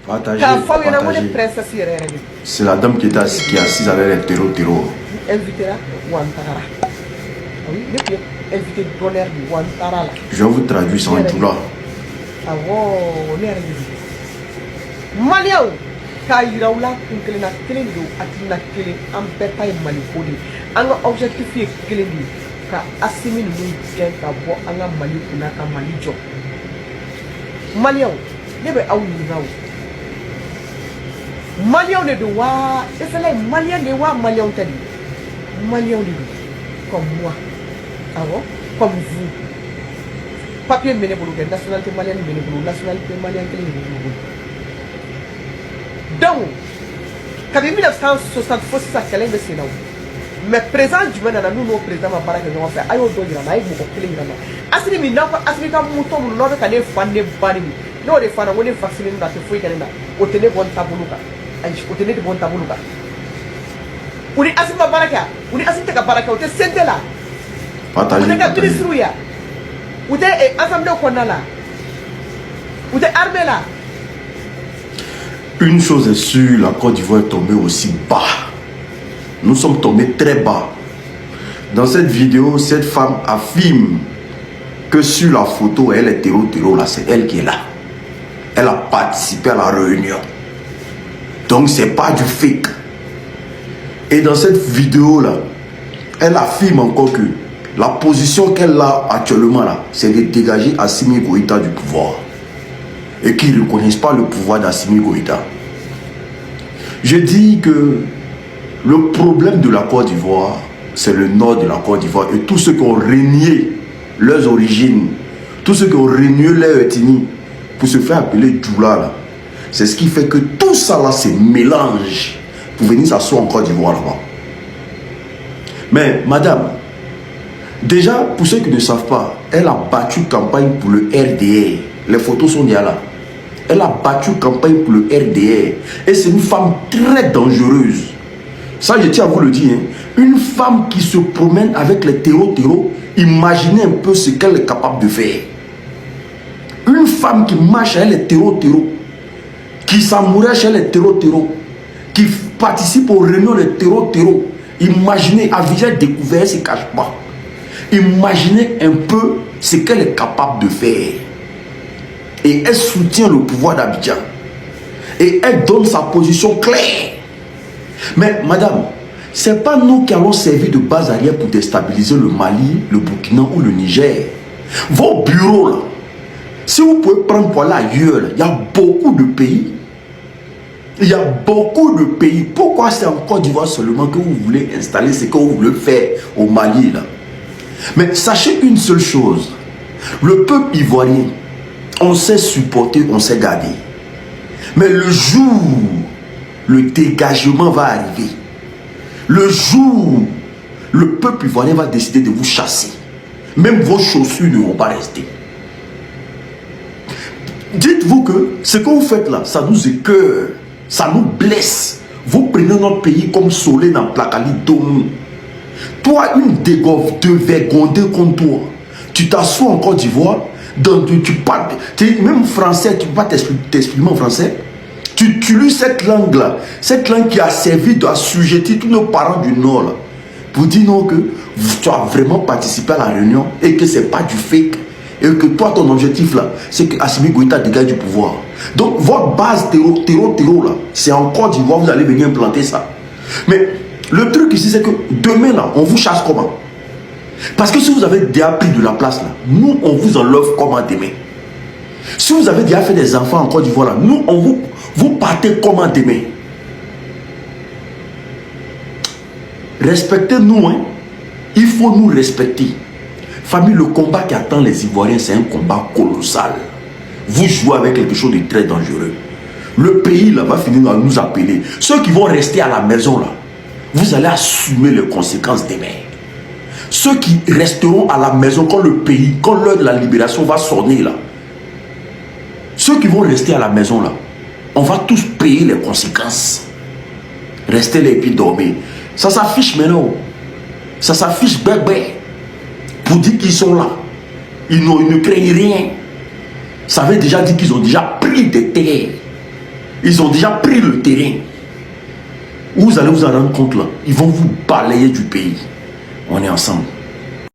Partagez. C'est la dame qui est assise avec les terreaux. Je vais vous traduire sans tout là. Kairaula kunkelena kelendo atina kele ambeta malikodi anga objectif ye kelendi ka asimi nu ka bo anga malikuna ka malijo maliaw nebe awu ngaw maliaw ne do wa esala malien ne wa maliaw tadi maliaw ne do comme moi comme vous papier mene bulu nationalité malienne mene bulu nationalité malienne kelendo bulu. Donc, quand 1960, il faut ça qu'elle est là. Mais présent du monde, nous président ma baraka nous fait ayo do gira na ibu ko kile gira na asini mi na ko asini ka muto mu no ka ne fande bani no de fana woni vaccine na te foi kanenda o tene bon tabuluka anji o tene bon tabuluka uri asini ma baraka uri asini te ka baraka o te sente la partager uri ka ministre ya uri assemblée ko na la uri armée la. Une chose est sûre, la Côte d'Ivoire est tombée aussi bas. Nous sommes tombés très bas. Dans cette vidéo, cette femme affirme que sur la photo, elle est terreau là, c'est elle qui est là. Elle a participé à la réunion. Donc c'est pas du fake. Et dans cette vidéo là, elle affirme encore que la position qu'elle a actuellement là, c'est de dégager Assimi Goïta du pouvoir. Et qui ne reconnaissent pas le pouvoir d'Assimi Goïta. Je dis que le problème de la Côte d'Ivoire, c'est le nord de la Côte d'Ivoire. Et tous ceux qui ont renié leurs origines, tous ceux qui ont renié leur ethnie, pour se faire appeler Djoula, c'est ce qui fait que tout ça là se mélange pour venir s'asseoir en Côte d'Ivoire là-bas. Mais madame, déjà pour ceux qui ne savent pas, elle a battu campagne pour le RDR. Les photos sont déjà là. Elle a battu campagne pour le RDR. Et c'est une femme très dangereuse. Ça, je tiens à vous le dire. Hein. Une femme qui se promène avec les terreaux, imaginez un peu ce qu'elle est capable de faire. Une femme qui marche avec les terreaux, qui s'amourait chez les terreaux, qui participe aux réunions des terreaux. Imaginez, à visage découvert, elle ne se cache pas. Imaginez un peu ce qu'elle est capable de faire. Et elle soutient le pouvoir d'Abidjan. Et elle donne sa position claire. Mais madame, ce n'est pas nous qui allons servir de base arrière pour déstabiliser le Mali, le Burkina ou le Niger. Vos bureaux là, si vous pouvez prendre pour aller ailleurs, il y a beaucoup de pays. Il y a beaucoup de pays. Pourquoi c'est en Côte d'Ivoire seulement que vous voulez installer ce que vous voulez faire au Mali là? Mais sachez une seule chose. Le peuple ivoirien, on sait supporter, on sait garder. Mais le jour, le dégagement va arriver. Le jour, le peuple ivoirien va décider de vous chasser. Même vos chaussures ne vont pas rester. Dites-vous que ce que vous faites là, ça nous écoeure, ça nous blesse. Vous prenez notre pays comme soleil dans Plakali Domou. Toi, une dévergondée comme toi, tu t'assois en Côte d'Ivoire. Donc tu parles, même français, tu ne peux pas t'exprimer en français. Tu utilises cette langue-là, cette langue qui a servi d'assujettir tous nos parents du Nord là, pour dire non que tu as vraiment participé à la réunion et que ce n'est pas du fake. Et que toi, ton objectif là, c'est que Assimi Goïta dégage du pouvoir. Donc votre base terreau là, c'est en Côte d'Ivoire, vous allez venir implanter ça. Mais le truc ici, c'est que demain là, on vous chasse comment? Parce que si vous avez déjà pris de la place là, nous on vous enlève comment demain? Si vous avez déjà fait des enfants en Côte d'Ivoire là, nous on vous partez comment demain? Respectez-nous, hein? Il faut nous respecter. Famille, le combat qui attend les Ivoiriens, c'est un combat colossal. Vous jouez avec quelque chose de très dangereux. Le pays là va finir à nous appeler. Ceux qui vont rester à la maison là, vous allez assumer les conséquences demain. Ceux qui resteront à la maison quand le pays, quand l'heure de la libération va sonner là, ceux qui vont rester à la maison là, on va tous payer les conséquences. Restez les pieds dormir. Ça s'affiche maintenant. Ça s'affiche bébé. Pour dire qu'ils sont là. Ils ne craignent rien. Ça veut déjà dire qu'ils ont déjà pris des terres. Ils ont déjà pris le terrain. Vous allez vous en rendre compte là. Ils vont vous balayer du pays. On est ensemble.